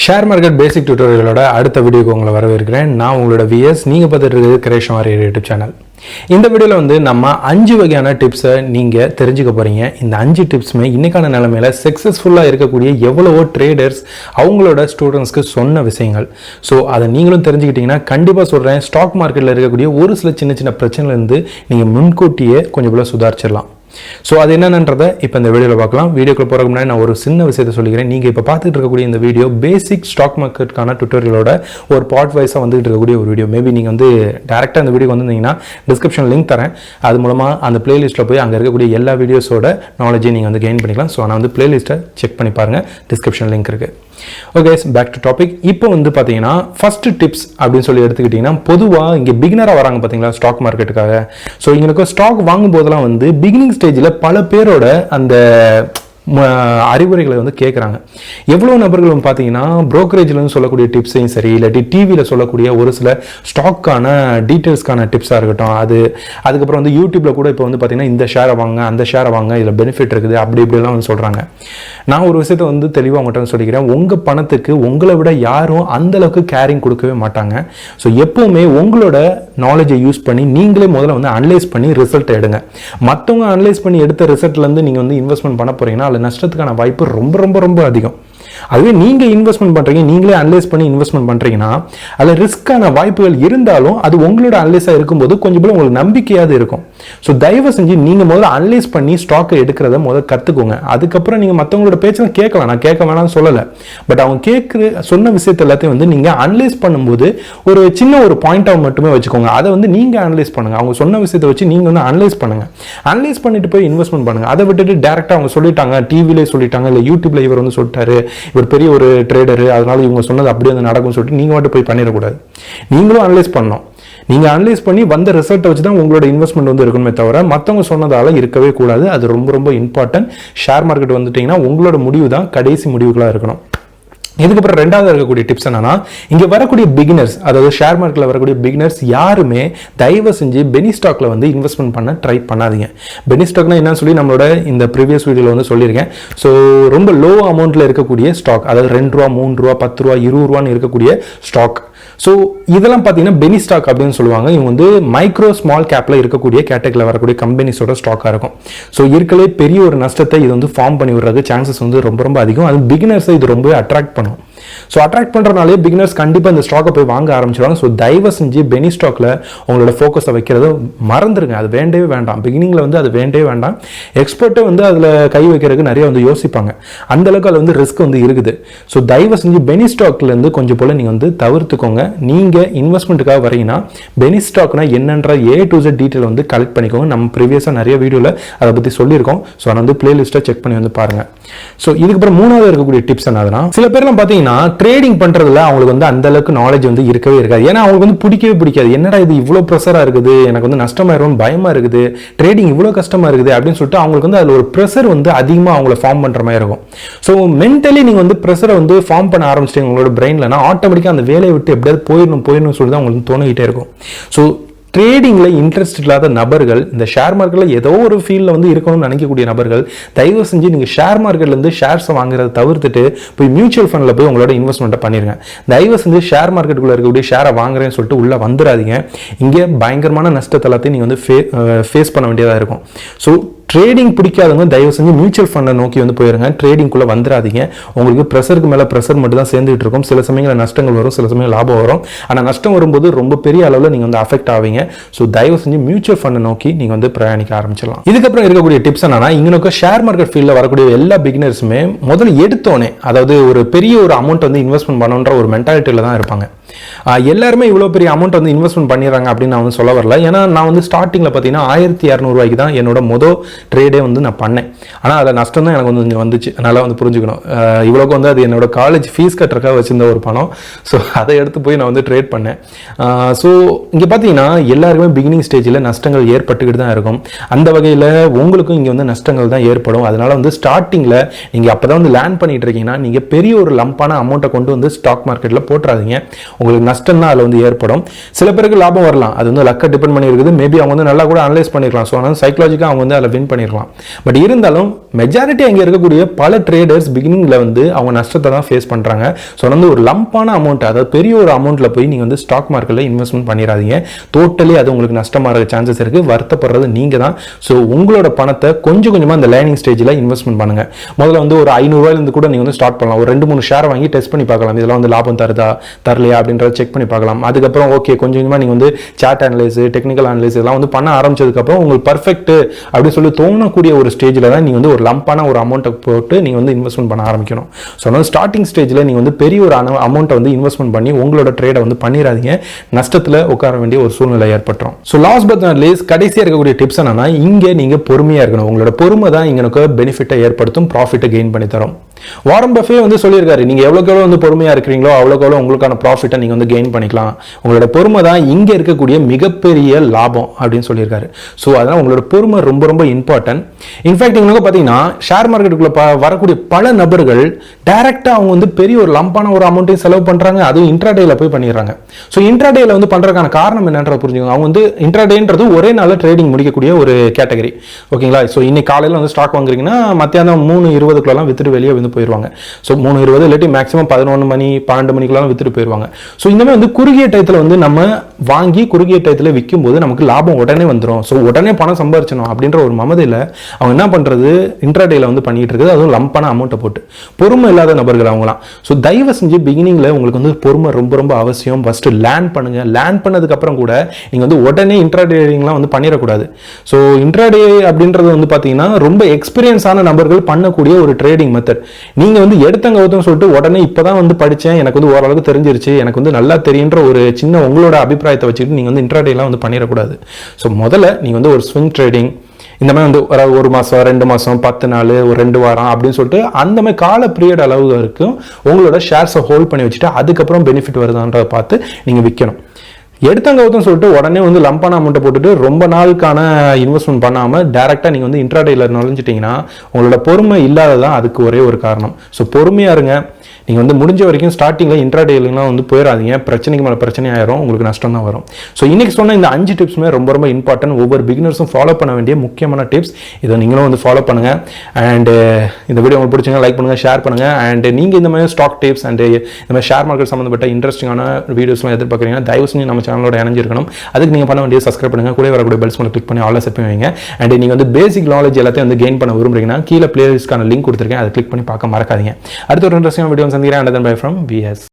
Share market பேசிக் டியூட்டோரியலோட அடுத்த வீடியோக்கு உங்களை வரவேற்கிறேன். நான் உங்களோட விஎஸ். நீங்கள் பார்த்துட்டு இருக்கிறது 𝐂𝐄𝐓𝐀𝐂 யூடியூப் சேனல். இந்த வீடியோவில் நம்ம 5 வகையான டிப்ஸை நீங்கள் தெரிஞ்சுக்க போகிறீங்க. இந்த 5 டிப்ஸுமே இன்றைக்கான நிலைமையில் சக்ஸஸ்ஃபுல்லாக இருக்கக்கூடிய எவ்வளவோ ட்ரேடர்ஸ் அவங்களோட ஸ்டூடெண்ட்ஸ்க்கு சொன்ன விஷயங்கள். ஸோ அதை நீங்களும் தெரிஞ்சுக்கிட்டிங்கன்னா கண்டிப்பாக சொல்கிறேன், ஸ்டாக் மார்க்கெட்டில் இருக்கக்கூடிய ஒரு சில சின்ன சின்ன பிரச்சனைலேருந்து நீங்கள் முன்கூட்டியே கொஞ்சம் போல சுதாரிச்சிடலாம். ஸோ அது என்னன்றதை இப்போ இந்த வீடியோவில் பார்க்கலாம். வீடியோக்குள்ள போகிறதுக்கு முன்னாடி நான் ஒரு சின்ன விஷயத்தை சொல்லிக்கிறேன். நீங்கள் இப்போ பார்த்துட்டு இருக்கக்கூடிய இந்த வீடியோ பேசிக் ஸ்டாக் மார்க்கெட்டுக்கான டுட்டோரியலோட ஒரு பார்ட் வைஸாக வந்துட்டு இருக்கக்கூடிய ஒரு வீடியோ. மேபி நீங்கள் டேரெக்டாக அந்த வீடியோ வந்திருந்தீங்கன்னா டிஸ்கிரிப்ஷன் லிங்க் தரேன். அது மூலமாக அந்த பிளேலிஸ்ட்டில் போய் அங்கே இருக்கக்கூடிய எல்லா வீடியோஸோட நாலேஜை நீங்கள் கெயின் பண்ணிக்கலாம். ஸோ நான் பிளேலிஸ்ட்டை செக் பண்ணி பாருங்கள், டிஸ்கிரிப்ஷன் லிங்க் இருக்குது. Okay, back to topic. இப்போ பார்த்தீங்கன்னா ஃபர்ஸ்ட் டிப்ஸ் அப்படின்னு சொல்லி எடுத்துக்கிட்டிங்கன்னா, பொதுவாக இங்கே பிகினராக வராங்க பார்த்தீங்களா ஸ்டாக் மார்க்கெட்டுக்காக. ஸோ இவங்களுக்கு ஸ்டாக் வாங்கும் போதெல்லாம் பிகினிங் ஸ்டேஜில் பல பேரோட அந்த அறிவுரைகளை கேட்குறாங்க. எவ்வளோ நபர்கள் பார்த்தீங்கன்னா புரோக்கரேஜில் சொல்லக்கூடிய டிப்ஸையும் சரி, இல்லாட்டி டிவியில் சொல்லக்கூடிய ஒரு சில ஸ்டாக்கான டீட்டெயில்ஸ்க்கான டிப்ஸாக இருக்கட்டும், அதுக்கப்புறம் யூடியூப்பில் கூட இப்போ பார்த்தீங்கன்னா இந்த ஷேரை வாங்க, அந்த ஷேரை வாங்க, இதில் பெனிஃபிட் இருக்குது, அப்படி இப்படிலாம் சொல்கிறாங்க. நான் ஒரு விஷயத்தை தெளிவாக உங்கள்கிட்ட சொல்லிக்கிறேன். உங்கள் பணத்துக்கு உங்களை விட யாரும் அந்தளவுக்கு கேரிங் கொடுக்கவே மாட்டாங்க. ஸோ எப்போவுமே உங்களோட நாலேஜை யூஸ் பண்ணி நீங்களே முதல்ல அனலைஸ் பண்ணி ரிசல்ட் எடுங்க. மற்றவங்க அனலைஸ் பண்ணி எடுத்த ரிசல்ட்லேருந்து நீங்கள் இன்வெஸ்ட்மெண்ட் பண்ண போகிறீங்கன்னா நஷ்டத்துக்கான வாய்ப்பு ரொம்ப ரொம்ப ரொம்ப அதிகம். அதுவே நீங்க இன்வெஸ்ட்மெண்ட் பண்றீங்க, நீங்களே அனலைஸ் பண்ணி இன்வெஸ்ட்மெண்ட் பண்றீங்கன்னா அதுல ரிஸ்கான வாய்ப்புகள் இருந்தாலும் அது உங்களோட அனலைஸா இருக்கும்போது கொஞ்சம் போல உங்களுக்கு நம்பிக்கையாவது இருக்கும். ஸோ தயவு செஞ்சு நீங்க முதல்ல அனலைஸ் பண்ணி ஸ்டாக்கை எடுக்கிறத முதல்ல கத்துக்கோங்க. அதுக்கப்புறம் நீங்க மற்றவங்களோட பேச்செல்லாம் கேட்கலாம், நான் கேட்க வேணாம்னு சொல்லலை. பட் அவங்க சொன்ன விஷயத்த எல்லாத்தையும் நீங்க அனலைஸ் பண்ணும்போது ஒரு சின்ன ஒரு பாயிண்ட் ஆஃப் மட்டுமே வச்சுக்கோங்க. அதை நீங்க அனலைஸ் பண்ணுங்க. அவங்க சொன்ன விஷயத்தை வச்சு நீங்க அனலைஸ் பண்ணுங்க. அனலைஸ் பண்ணிட்டு போய் இன்வெஸ்ட்மெண்ட் பண்ணுங்க. அதை விட்டுட்டு டேரக்டா அவங்க சொல்லிட்டாங்க, டிவிலே சொல்லிட்டாங்க, இல்ல யூடியூப்ல இவர் சொல்லிட்டாரு, இவர் பெரிய ஒரு ட்ரேடர், அதனால இவங்க சொன்னது அப்படியே நடக்கும் சொல்லிட்டு நீங்க மட்டும் போய் பண்ணிடக்கூடாது. நீங்களும் அனலைஸ் பண்ணணும். நீங்க அனலைஸ் பண்ணி வந்த ரிசல்ட்டை வச்சு தான் உங்களோட இன்வெஸ்ட்மெண்ட் இருக்கணுமே தவிர மற்றவங்க சொன்னதால இருக்கவே கூடாது. அது ரொம்ப ரொம்ப இம்பார்ட்டன்ட். ஷேர் மார்க்கெட் வந்துட்டீங்கன்னா உங்களோட முடிவு தான் கடைசி முடிவுகளா இருக்கணும். இதுக்கப்புறம் ரெண்டாவது இருக்கக்கூடிய டிப்ஸ் என்னன்னா, இங்க வரக்கூடிய பிகினர்ஸ், அதாவது ஷேர் மார்க்கெட்ல வரக்கூடிய பிகினர்ஸ் யாருமே தயவு செஞ்சு பெனி ஸ்டாக்ல இன்வெஸ்ட்மெண்ட் பண்ண ட்ரை பண்ணாதீங்க. பெனி ஸ்டாக்னா என்னன்னு சொல்லி நம்மளோட இந்த ப்ரீவியஸ் வீடியோல சொல்லியிருக்கேன். ஸோ ரொம்ப லோ அமௌண்ட்ல இருக்கக்கூடிய ஸ்டாக், அதாவது 2 ரூபா, 3 ரூபா, 10 ரூபா, 20 ரூபான்னு இருக்கக்கூடிய ஸ்டாக். ஸோ இதெல்லாம் பார்த்தீங்கன்னா பெனி ஸ்டாக் அப்படின்னு சொல்லுவாங்க. இவங்க மைக்ரோ ஸ்மால் கேப்ல இருக்கக்கூடிய கேட்டகரியில் வரக்கூடிய கம்பெனிஸோட ஸ்டாக்காக இருக்கும். ஸோ இருக்கலே பெரிய ஒரு நஷ்டத்தை இது ஃபார்ம் பண்ணி விடுறது சான்சஸ் ரொம்ப ரொம்ப அதிகம். அது பிகினர்ஸை இது ரொம்ப அட்ராக்ட் பண்ணும். ஸோ அட்ராக்ட் பண்ணுறதுனாலே பிகினர்ஸ் கண்டிப்பாக இந்த ஸ்டாக்கை போய் வாங்க ஆரம்பிச்சிடுவாங்க. ஸோ தயவு செஞ்சு பெனி ஸ்டாக்ல உங்களோட ஃபோக்கஸை வைக்கிறத மறந்துருங்க. அது வேண்டவே வேண்டாம். பிகினிங்ல அது வேண்டவே வேண்டாம். எக்ஸ்பர்ட்டே அதில் கை வைக்கிறதுக்கு நிறைய யோசிப்பாங்க. அந்த அளவுக்கு அதில் ரிஸ்க் இருக்குது. ஸோ தயவு செஞ்சு பெனி ஸ்டாக்ல இருந்து கொஞ்சம் போல நீங்க தவிர்த்துக்கோங்க. நீங்க இன்வெஸ்ட்மெண்ட்டுக்காக வரீங்கன்னா பெனி ஸ்டாக்னா என்னன்ற A to Z detail collect பண்ணிக்கோங்க. நம்ம ப்ரீவியஸாக நிறைய வீடியோவில் அதை பற்றி சொல்லியிருக்கோம். ஸோ அதை பிளேலிஸ்ட்டை செக் பண்ணி பாருங்க. ஸோ இதுக்கப்புறம் மூணாவது இருக்கக்கூடிய டிப்ஸ் என்னதுன்னா, சில பேர்லாம் பார்த்தீங்கன்னா ட்ரேடிங் பண்றதுல அவங்களுக்கு அந்த அளவுக்கு நாலேஜ் இருக்கவே இருக்காது. ஏன்னா அவங்களுக்கு பிடிக்கவே பிடிக்காது. என்னடா இது இவ்வளோ ப்ரெஷரா இருக்குது, எனக்கு நஷ்டமாயிரும், பயமா இருக்குது, ட்ரேடிங் இவ்வளோ கஷ்டமா இருக்குது அப்படின்னு சொல்லிட்டு அவங்களுக்கு அதில் ஒரு ப்ரெஷர் அதிகமாக அவங்கள ஃபார்ம் பண்ற மாதிரி இருக்கும். ஸோ மென்டலி நீங்க ப்ரெஷரை ஃபார்ம் பண்ண ஆரம்பிச்சிட்டீங்க உங்களோட பிரெயின்லனா ஆட்டோமேட்டிக்காக அந்த வேலையை விட்டு எப்படியாவது போயிடணும் சொல்லிட்டு அவங்களுக்கு தோணிக்கிட்டே இருக்கும். ஸோ ட்ரேடிங்ல இன்ட்ரெஸ்ட் இல்லாத நபர்கள், இந்த ஷேர் மார்க்கெட்ல ஏதோ ஒரு ஃபீல்ட்ல இருக்கணும்னு நினைக்கக்கூடிய நபர்கள், தயவு செஞ்சு நீங்க ஷேர் மார்க்கெட்ல இருந்து ஷேர்ஸை வாங்குறத தவிர்த்துட்டு போய் மியூச்சுவல் ஃபண்ட்ல போய் உங்களோட இன்வெஸ்ட்மெண்ட் பண்ணிருங்க. தயவு செஞ்சு ஷேர் மார்க்கெட்டுக்குள்ள இருக்கக்கூடிய ஷேரை வாங்குறேன்னு சொல்லிட்டு உள்ள வந்துடாதீங்க. இங்கே பயங்கரமான நஷ்டத்தை எல்லாத்தையும் நீங்க ஃபேஸ் பண்ண வேண்டியதா இருக்கும். ஸோ ட்ரேடிங் பிடிக்காதவங்க தயவு செஞ்சு மியூச்சுவல் ஃபண்டை நோக்கி போயிருங்க. ட்ரேடிங்குள்ள வந்துடாதீங்க. உங்களுக்கு ப்ரெஷருக்கு மேலே ப்ரெஷர் மட்டும் தான் சேர்ந்துட்டு இருக்கும். சில சமயங்களில் நஷ்டங்கள் வரும், சில சமயம் லாபம் வரும். ஆனால் நஷ்டம் வரும்போது ரொம்ப பெரிய அளவில் நீங்கள் அஃபெக்ட் ஆவீங்க. ஸோ தயவு செஞ்சு மியூச்சுவல் ஃபண்டை நோக்கி நீங்கள் பிரயாணிக்க ஆரம்பிச்சிடலாம். இதுக்கப்புறம் இருக்கக்கூடிய டிப்ஸ் என்னன்னா, இங்கே ஷேர் மார்க்கெட் ஃபீல்டில் வரக்கூடிய எல்லா பிகினர்ஸுமே முதல்ல எடுத்தோன்னே, அதாவது ஒரு பெரிய ஒரு அமௌண்ட் இன்வெஸ்ட்மெண்ட் பண்ணணுன்ற ஒரு மென்டாலிட்டியில் தான் இருப்பாங்க. எல்லாருமே இவ்வளோ பெரிய அமௌண்ட் இன்வெஸ்ட்மெண்ட் பண்ணிடுறாங்க அப்படின்னு நான் சொல்ல வரல. ஏன்னா நான் ஸ்டார்டிங்கில் பார்த்தீங்கன்னா 1200 ரூபாய்க்கு தான் என்னோட மொதல் ட்ரேடே நான் பண்ணேன். ஆனால் அதில் நஷ்டம் தான் எனக்கு கொஞ்சம் வந்துச்சு. அதனால் புரிஞ்சுக்கணும். இவ்வளோக்கு அது என்னோட காலேஜ் ஃபீஸ் கட்டுறக்காக வச்சிருந்த ஒரு பணம். ஸோ அதை எடுத்து போய் நான் ட்ரேட் பண்ணேன். ஸோ இங்கே பார்த்தீங்கன்னா எல்லாருக்குமே பிகினிங் ஸ்டேஜில் நஷ்டங்கள் ஏற்பட்டுக்கிட்டு தான் இருக்கும். அந்த வகையில் உங்களுக்கும் இங்கே நஷ்டங்கள் தான் ஏற்படும். அதனால ஸ்டார்டிங்கில் நீங்கள் அப்போ தான் லேர்ன் பண்ணிட்டு இருக்கீங்கன்னா நீங்கள் பெரிய ஒரு லம்பான அமௌண்ட்டை கொண்டு ஸ்டாக் மார்க்கெட்டில் போட்டுறாதீங்க. உங்களுக்கு நஷ்டம் தான் அதில் வந்து ஏற்படும். சில பேருக்கு லாபம் வரலாம், அது வந்து லக்கை டிபெண்ட் பண்ணி இருக்குது. மேபி அவங்க வந்து நல்லா கூட அனலைஸ் பண்ணிருக்கலாம். ஸோ அதனால் சைக்காலஜிக்காக அவங்க வந்து அதில் வின் பண்ணிருக்கலாம். பட் இருந்தாலும் மெஜாரிட்டி அங்கே இருக்கக்கூடிய பல ட்ரேடர்ஸ் பிகினிங்கில் வந்து அவங்க நஷ்டத்தை தான் ஃபேஸ் பண்ணுறாங்க. ஸோ வந்து ஒரு லம்பான அமௌண்ட், அதாவது பெரிய ஒரு அமௌண்ட்டில் போய் நீங்கள் வந்து ஸ்டாக் மார்க்கெட்டில் இன்வெஸ்ட்மெண்ட் பண்ணிடாதீங்க. டோட்டலி அது உங்களுக்கு நஷ்டமாக சான்சஸ் இருக்குது. வருத்தப்படுறது நீங்கள் தான். ஸோ உங்களோட பணத்தை கொஞ்சம் கொஞ்சமாக அந்த லேர்னிங் ஸ்டேஜில் இன்வெஸ்ட்மெண்ட் பண்ணுங்க. முதல்ல வந்து ஒரு 500 ரூபாயிலிருந்து கூட நீங்கள் வந்து ஸ்டார்ட் பண்ணலாம். ஒரு 2-3 ஷேர் வாங்கி டெஸ்ட் பண்ணி பார்க்கலாம். இதெல்லாம் வந்து லாபம் தருதா தரலையா அப்படின்றத செக் பண்ணி பார்க்கலாம். அதுக்கப்புறம் ஓகே கொஞ்சம் கொஞ்சமாக நீங்கள் வந்து சார்ட் அனலைஸ், டெக்னிக்கல் அனலைஸ் இதெல்லாம் வந்து பண்ண ஆரம்பிச்சதுக்கப்புறம் உங்களுக்கு பர்ஃபெக்ட் அப்படின்னு சொல்லி தோணக்கூடிய ஒரு ஸ்டேஜில் தான் நீங்கள் வந்து ஒரு லம்பான ஒரு அமௌண்ட்டை போட்டு நீங்கள் வந்து இன்வெஸ்ட்மெண்ட் பண்ண ஆரம்பிக்கணும். ஸோ அதனால் ஸ்டார்டிங் ஸ்டேஜில் நீங்கள் வந்து பெரிய ஒரு அமௌண்ட்டை வந்து இன்வெஸ்ட்மெண்ட் பண்ணி உங்களோட ட்ரேடை வந்து பண்ணிடாதீங்க. நஷ்டத்தில் உட்கார வேண்டிய ஒரு சூழ்நிலை ஏற்பட்டுரும். So last but not least கடைசியாக இருக்கக்கூடிய டிப்ஸ் என்னன்னா, இங்கே நீங்கள் பொறுமையாக இருக்கணும். உங்களோட பொறுமை தான் இங்கே பெனிஃபிட்டை ஏற்படுத்தும், ப்ராஃபிட்டை கெயின் பண்ணி தரும். வாரன் பஃபே வந்து சொல்லியிருக்காரு, நீங்க எவ்வளவுக்கு எவ்வளவு வந்து பொறுமையா இருக்கிறீங்களோ அவ்வளவுக்கு எவ்வளவு உங்களுக்கான ப்ராஃபிட்டை நீங்க வந்து கெயின் பண்ணிக்கலாம். உங்களோட பொறுமை தான் இங்க இருக்கக்கூடிய மிகப்பெரிய லாபம் அப்படின்னு சொல்லியிருக்காரு. ஸோ அதனால உங்களோட பொறுமை ரொம்ப ரொம்ப இம்பார்ட்டன்ட். இன்ஃபேக்ட் இவங்க பார்த்தீங்கன்னா ஷேர் மார்க்கெட்டுக்குள்ள வரக்கூடிய பல நபர்கள் டைரக்டா அவங்க வந்து பெரிய ஒரு லம்பான ஒரு அமௌண்ட்டையும் செலவு பண்றாங்க, அதுவும் இன்ட்ராடேல போய் பண்ணிடுறாங்க. ஸோ இன்ட்ராடேல வந்து பண்றதுக்கான காரணம் என்னன்றத புரிஞ்சுக்கோங்க. அவங்க வந்து இன்ட்ராடேன்றது ஒரே நாளில் ட்ரேடிங் முடிக்கக்கூடிய ஒரு கேட்டகரி. ஓகேங்களா? ஸோ இன்னைக்கு காலையில் வந்து ஸ்டாக் வாங்குறீங்கன்னா மத்தியானம் 3:20 வித்துட்டு வெளியே வந்து போயிடுவாங்க. ஸோ 3:20 இல்லாட்டி மேக்ஸிமம் 11 மணி 12 மணிக்குலாம் வித்துட்டு போயிடுவாங்க. ஸோ இந்த மாதிரி வந்து குறுகிய டயத்தில் வந்து நம்ம வாங்கி குறுகிய டயத்தில் விற்கும் போது நமக்கு லாபம் உடனே வந்துடும். ஸோ உடனே பணம் சம்பாரிச்சணும் அப்படின்ற ஒரு மமதையில் அவங்க என்ன பண்றது, இன்ட்ராடேல வந்து பண்ணிட்டு இருக்குது, அதுவும் லம்பான அமௌண்ட்டை போட்டு. பொறுமை இல்லாத நபர்கள் அவங்களாம். ஸோ தயவு செஞ்சு பிகினிங்ல உங்களுக்கு வந்து பொறுமை ரொம்ப ரொம்ப அவசியம். ஃபர்ஸ்ட் லேர்ன் பண்ணுங்க. லேர்ன் பண்ணதுக்கு அப்புறம் கூட நீங்க வந்து உடனே இன்ட்ராடேலாம் வந்து பண்ணிடக்கூடாது. ஸோ இன்ட்ராடே அப்படின்றது வந்து பாத்தீங்கன்னா ரொம்ப எக்ஸ்பீரியன்ஸான நபர்கள் பண்ணக்கூடிய ஒரு ட்ரேடிங் மெத்தட். நீங்க வந்து எடுத்தங்க ஒருத்தம் சொல்லிட்டு உடனே இப்பதான் வந்து படிச்சேன், எனக்கு வந்து ஓரளவுக்கு தெரிஞ்சிருச்சு, எனக்கு வந்து நல்லா தெரியுன்ற ஒரு சின்ன உங்களோட அபிப்பிராயத்தை வச்சுக்கிட்டு நீங்க வந்து இன்ட்ராடேலாம் வந்து பண்ணிடக்கூடாது. ஸோ முதல்ல நீங்க வந்து ஒரு ஸ்விங் ட்ரேடிங் இந்த மாதிரி வந்து ஒரு மாசம் 2 மாசம் 10 நாள் ஒரு 2 வாரம் அப்படின்னு சொல்லிட்டு அந்த மாதிரி கால பீரியட் அளவு வரைக்கும் உங்களோட ஷேர்ஸை ஹோல்ட் பண்ணி வச்சுட்டு அதுக்கப்புறம் பெனிஃபிட் வருதான்றதை பார்த்து நீங்க விற்கணும். எடுத்தங்க ஒருத்தம் சொல்லிட்டு உடனே வந்து லம்பான அமௌண்ட்டை போட்டுட்டு ரொம்ப நாளுக்கான இன்வெஸ்ட்மெண்ட் பண்ணாமல் டேரெக்டாக நீங்கள் வந்து இன்ட்ராடேல நுழைஞ்சிட்டிங்கன்னா உங்களோட பொறுமை இல்லாததான் அதுக்கு ஒரே ஒரு காரணம். ஸோ பொறுமையாக இருங்க. நீங்கள் வந்து முடிஞ்ச வரைக்கும் ஸ்டார்டிங்கில் இன்ட்ராடேலாம் வந்து போயிடாதீங்க. பிரச்சனைக்கு மேலே பிரச்சனை ஆயிரும், உங்களுக்கு நஷ்டம் தான் வரும். ஸோ இன்னைக்கு சொன்ன இந்த 5 டிப்ஸுமே ரொம்ப ரொம்ப இம்பார்ட்டன்ட். ஒவ்வொரு பிகினர்ஸும் ஃபாலோ பண்ண வேண்டிய முக்கியமான டிப்ஸ். இதை நீங்களும் வந்து ஃபாலோ பண்ணுங்க. அண்ட் இந்த வீடியோ உங்களுக்கு பிடிச்சிங்க லைக் பண்ணுங்க, ஷேர் பண்ணுங்க. அண்ட் நீங்கள் இந்த மாதிரி ஸ்டாக் டிப்ஸ் அண்ட் இந்த மாதிரி ஷேர் மார்க்கெட் சம்மந்தப்பட்ட இன்ட்ரெஸ்டிங்கான வீடியோஸ்லாம் எதிர்பார்க்குறீங்கன்னா தயவு செஞ்சு நம்ம சேனலோட இணைஞ்சிருக்கணும். அதுக்கு நீங்கள் பண்ண வேண்டிய சப்ஸ்கிரைப் பண்ணுங்க, கூட வரக்கூடிய பெல்ஸ் மேலே கிளிக் பண்ணி ஆல்ல செட் பண்ணி வைங்க. அண்ட் நீங்கள் வந்து பேசிக் நாலேஜ் எல்லாத்தையும் வந்து கெயின் பண்ண விரும்புறீங்கன்னா கீழே பிளேலிஸ்ட்கான லிங்க் கொடுத்துருக்கேன், அதை கிளிக் பண்ணி பார்க்க மறக்காதீங்க. அடுத்த ஒரு இன்ட்ரெஸ்டிங்கான வீடியோ சந்திக்கிறேன். And by from VS.